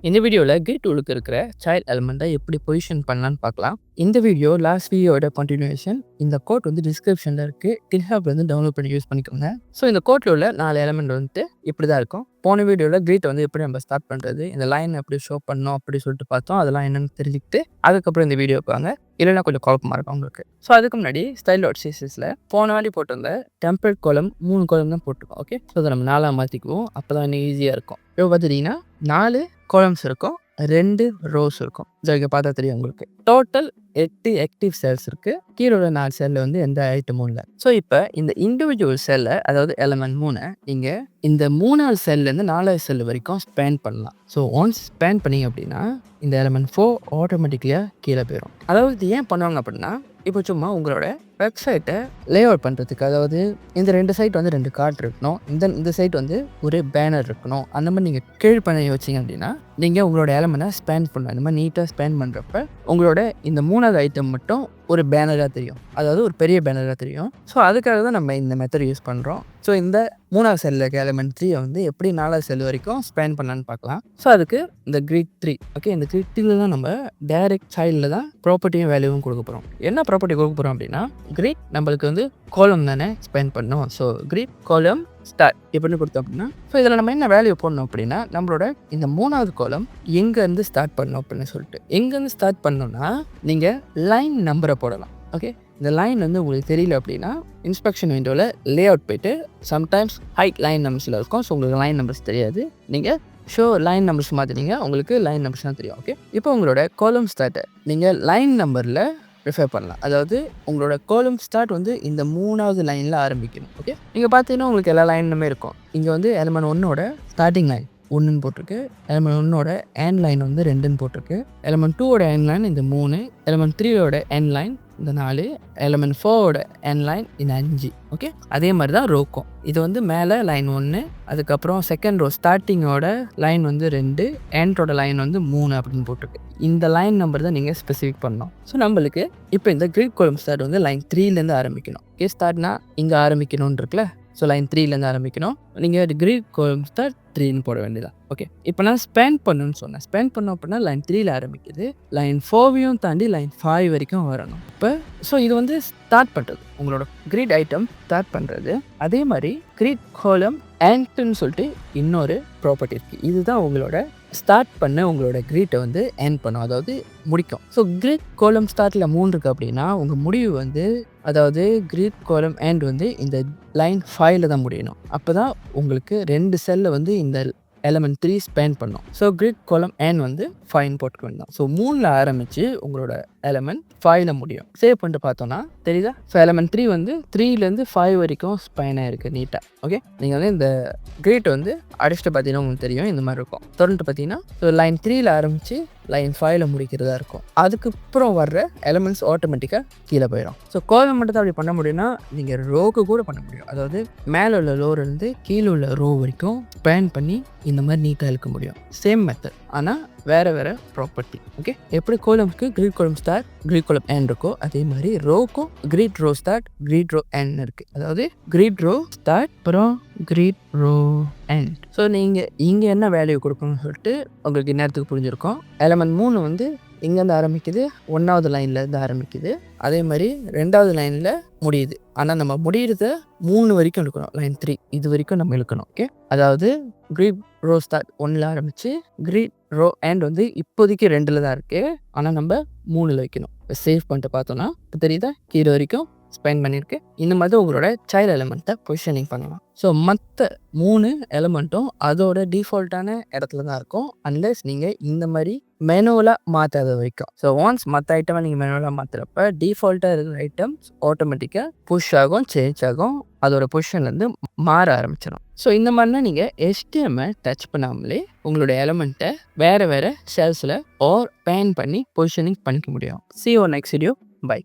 இந்த வீடியோவில் கிரிட் டூலுக்கு இருக்கிற சைல்ட் எலிமெண்ட்டை எப்படி பொசிஷன் பண்ணலான்னு பார்க்கலாம். இந்த வீடியோ லாஸ்ட் வீடியோட கண்டினியூஷன். இந்த கோட் வந்து டிஸ்கிரிப்ஷனில் இருக்குது. GitHub வந்து டவுன்லோட் பண்ணி யூஸ் பண்ணிக்கோங்க. ஸோ இந்த கோட்டில் உள்ள 4 எலிமெண்ட் வந்துட்டு இப்படி தான் இருக்கும். போன வீடியோவில் கிரிட் வந்து எப்படி நம்ம ஸ்டார்ட் பண்ணுறது, இந்த லைன் எப்படி ஷோ பண்ணணும் அப்படி சொல்லிட்டு பார்த்தோம். அதெல்லாம் என்னென்னு தெரிஞ்சுக்கிட்டு அதுக்கப்புறம் இந்த வீடியோ பாருங்க. இல்லைன்னா கொஞ்சம் குழப்பமாக இருக்கும் உங்களுக்கு. ஸோ அதுக்கு முன்னாடி style.cssல போன வாட்டி போட்டிருந்த டெம்ப்ளேட் காலம் 3 காலம் தான் போட்டிருக்கோம். ஓகே, ஸோ அதை நம்ம 4 மாற்றிக்குவோம். அப்போ தான் இன்னும் ஈஸியாக இருக்கும். இப்போ பார்த்துட்டிங்கன்னா 4 காலம்ஸ் இருக்கும், 2 ரோஸ் இருக்கும். இங்கே பார்த்தா தெரியும் உங்களுக்கு. டோட்டல் 8 ஆக்டிவ் செல்ஸ் இருக்குது. கீழே உள்ள 4 செல்லில் வந்து எந்த ஐட்டமும் இல்லை. ஸோ இப்போ இந்த இண்டிவிஜுவல் செல்லை, அதாவது எலமெண்ட் 3 நீங்கள் இந்த 3வது செல்லேருந்து 4வது செல் வரைக்கும் ஸ்பேன் பண்ணலாம். ஸோ ஒன்ஸ் ஸ்பேன் பண்ணிங்க அப்படின்னா இந்த எலமெண்ட் 4 ஆட்டோமேட்டிக்கலியாக கீழே போயிடும். அதாவது ஏன் பண்ணுவாங்க அப்படின்னா, இப்போ சும்மா உங்களோட வெப்சைட்டை லே அவுட் பண்ணுறதுக்கு, அதாவது இந்த 2 சைட் வந்து 2 கார்டு இருக்கணும், இந்த சைட் வந்து ஒரு பேனர் இருக்கணும், அந்த மாதிரி நீங்கள் கீழ் பண்ணி வச்சிங்க அப்படின்னா நீங்கள் உங்களோட எலமெண்ட்டை ஸ்பேன் பண்ணலாம். இந்த மாதிரி நீட்டாக ஸ்பேன் பண்ணுறப்ப உங்களோட இந்த 3வது ஐட்டம் மட்டும் ஒரு பேனராக தெரியும், அதாவது ஒரு பெரிய பேனராக தெரியும். ஸோ அதுக்காக தான் நம்ம இந்த மெத்தட் யூஸ் பண்ணுறோம். ஸோ இந்த 3வது செல்லில் இருக்க எலமெண்ட் 3 வந்து எப்படி 4வது செல் வரைக்கும் ஸ்பேன் பண்ணலான்னு பார்க்கலாம். ஸோ அதுக்கு இந்த கிரிட் 3, ஓகே, இந்த கிரிட் 3 தான் நம்ம டைரக்ட் சைல்டில் தான் ப்ராப்பர்ட்டியும் வேல்யூவும் கொடுக்க போகிறோம். என்ன ப்ராப்பர்ட்டி கொடுக்க போகிறோம் அப்படின்னா, கிரிட் நம்மளுக்கு வந்து காலம் தானே ஸ்பேன் பண்ணோம். ஸோ கிரிட் காலம் ஸ்டார்ட் எப்படின்னு கொடுத்தோம் அப்படின்னா, ஸோ இதில் நம்ம என்ன வேல்யூ போடணும் அப்படின்னா, நம்மளோட இந்த 3வது காலம் எங்கேருந்து ஸ்டார்ட் பண்ணணும் அப்படின்னு சொல்லிட்டு, எங்கேருந்து ஸ்டார்ட் பண்ணோன்னா நீங்கள் லைன் நம்பரை போடலாம். ஓகே, இந்த லைன் வந்து உங்களுக்கு தெரியல அப்படின்னா இன்ஸ்பெக்ஷன் விண்டோவில் லே அவுட் போய்ட்டு சம்டைம்ஸ் ஹைட் லைன் நம்பர்ஸில் இருக்கும். ஸோ உங்களுக்கு லைன் நம்பர்ஸ் தெரியாது, நீங்கள் ஷோ லைன் நம்பர்ஸ் மாற்றினீங்க, உங்களுக்கு லைன் நம்பர்ஸ் தான் தெரியும். ஓகே, இப்போ உங்களோட காலம் ஸ்டார்ட்டை நீங்கள் லைன் நம்பரில் ப்ரிஃபர் பண்ணலாம். அதாவது உங்களோட காலம் ஸ்டார்ட் வந்து இந்த 3வது லைனில் ஆரம்பிக்கணும். ஓகே, நீங்கள் பார்த்தீங்கன்னா உங்களுக்கு எல்லா லைனுமே இருக்கும். இங்கே வந்து எலிமெண்ட் 1ஓட ஸ்டார்டிங் லைன் 1ன்னு போட்டிருக்கு, எலிமெண்ட் 1ஓட எண்ட் லைன் வந்து 2ன்னு போட்டிருக்கு, எலிமெண்ட் 2ஓட எண்ட் லைன் இந்த 3, எலிமெண்ட் 3ஓட எண்ட் லைன் இந்த 4, எலிமெண்ட் 4ஓட எண்ட் லைன் இந்த 5. ஓகே, அதே மாதிரி தான் ரோக்கும். இது வந்து மேலே லைன் 1, அதுக்கப்புறம் செகண்ட் ரோ ஸ்டார்டிங்கோட லைன் வந்து 2, எண்டோட லைன் வந்து 3 அப்படின்னு போட்டிருக்கு. இந்த லைன் நம்பர் தான் நீங்கள் ஸ்பெசிஃபிக் பண்ணணும். ஸோ நம்மளுக்கு இப்போ இந்த கிரிட் காலம் ஸ்டார்ட் வந்து லைன் 3லேருந்து ஆரம்பிக்கணும். ஓகே, ஸ்டார்ட்னா இங்கே ஆரம்பிக்கணும்னு இருக்குல்ல, ஸோ லைன் 3லேருந்து ஆரம்பிக்கணும். நீங்கள் கிரிட் காலம் ஸ்டார்ட் 3ன்னு போட வேண்டியதான். ஓகே, இப்போ நான் ஸ்பேன் பண்ணணும்னு சொன்னேன். ஸ்பேன் பண்ணோம் அப்படின்னா லைன் 3ல் ஆரம்பிக்குது, லைன் 4வையும் தாண்டி லைன் 5 வரைக்கும் வரணும். இப்போ ஸோ இது வந்து ஸ்டார்ட் பண்ணுறது, உங்களோட கிரிட் ஐட்டம் ஸ்டார்ட் பண்ணுறது. அதே மாதிரி கிரிட் காலம் எண்ட்னு சொல்லிட்டு இன்னொரு ப்ராப்பர்ட்டி இருக்குது. இதுதான் உங்களோட ஸ்டார்ட் பண்ண உங்களோட கிரிட்டை வந்து எண்ட் பண்ணும், அதாவது முடிக்கும். ஸோ கிரிட் காலம் ஸ்டார்ட்டில் 3 இருக்குது அப்படின்னா உங்கள் முடிவு வந்து, அதாவது கிரிட் காலம் எண்ட் வந்து இந்த லைன் 5ல் தான் முடியணும். அப்போ தான் உங்களுக்கு 2 செல்லில் வந்து இந்த எலிமெண்ட் 3 ஸ்பேன் பண்ணும். ஸோ கிரிட் காலம் எண்ட் வந்து 5 போட்டுக்க வேண்டாம். ஸோ 3ல் ஆரம்பித்து உங்களோட எலிமெண்ட் 5ல் முடியும். சேவ் பண்ணிட்டு பார்த்தோன்னா தெரியுதா? ஸோ எலிமெண்ட் 3 வந்து 3லேருந்து 5 வரைக்கும் ஸ்பேன் ஆகிருக்கு நீட்டாக. ஓகே, நீங்கள் வந்து இந்த கிரிட் வந்து அடிச்சுட்டு பார்த்தீங்கன்னா உங்களுக்கு தெரியும் இந்த மாதிரி இருக்கும். தொடர்ந்து பார்த்தீங்கன்னா ஸோ லைன் 3ல் ஆரம்பித்து லைன் 5ல் முடிக்கிறதா இருக்கும். அதுக்கப்புறம் வர்ற எலிமெண்ட்ஸ் ஆட்டோமேட்டிக்காக கீழே போயிடும். ஸோ காலம் மட்டும் தான் அப்படி பண்ண முடியும்னா நீங்கள் ரோக்கு கூட பண்ண முடியும். அதாவது மேலே உள்ள லோலேருந்து கீழே உள்ள ரோ வரைக்கும் ஸ்பேன் பண்ணி இந்த மாதிரி நீட்டாக இழுக்க முடியும். சேம் மெத்தட், ஆனால் வேறு வேறு ப்ராப்பர்ட்டி. ஓகே, எப்படி கோலம்க்கு grid column start grid column end இருக்கோ, அதே மாதிரி ரோக்கும் grid row start grid row end இருக்குது. அதாவது கிரிட் ரோ ஸ்டார்ட் அப்புறம் கிரிட் ரோ எண்ட். ஸோ நீங்கள் இங்கே என்ன வேல்யூ கொடுக்கணும்னு சொல்லிட்டு உங்களுக்கு இந்நேரத்துக்கு புரிஞ்சிருக்கும். எலிமெண்ட் 3 வந்து இங்கேருந்து ஆரம்பிக்குது, 1வது லைன்லேருந்து ஆரம்பிக்குது, அதே மாதிரி 2வது லைனில் முடியுது. ஆனால் நம்ம முடிகிறத 3 வரைக்கும் இழுக்கணும். லைன் 3 இது வரைக்கும் நம்ம இழுக்கணும். ஓகே, அதாவது கிரிட் ரோ ஸ்டார்ட் 1ல் ஆரம்பித்து கிரிட் ரோ எண்ட் வந்து இப்போதைக்கு 2ல் தான் இருக்குது, ஆனால் நம்ம 3ல் வைக்கணும். சேவ் பண்ணிட்டு பார்த்தோன்னா இப்போ தெரியுதா, கீழே வரைக்கும் ஸ்பெண்ட் பண்ணியிருக்கு. இந்த மாதிரி உங்களோட சைல்டு எலிமெண்ட்டை பொசிஷனிங் பண்ணலாம். ஸோ மற்ற 3 எலிமெண்ட்டும் அதோட டிஃபால்ட்டான இடத்துல தான் இருக்கும், அன்லெஸ் நீங்கள் இந்த மாதிரி மெனுவலாக மாற்றாத வரைக்கும். ஸோ ஒன்ஸ் மற்ற ஐட்டமாக நீங்கள் மெனுவலாக மாற்றுறப்ப டிஃபால்ட்டாக இருக்கிற ஐட்டம்ஸ் ஆட்டோமேட்டிக்காக புஷ் ஆகும், சேஞ்ச் ஆகும், அதோட பொசிஷன்லேருந்து மாற ஆரம்பிச்சிடும். ஸோ இந்த மாதிரினா நீங்கள் HTML டச் பண்ணாமலே உங்களோட எலிமெண்ட்டை வேறு வேறு செல்ஸில் பேன் பண்ணி பொசிஷனிங் பண்ணிக்க முடியும். See you next video. Bye.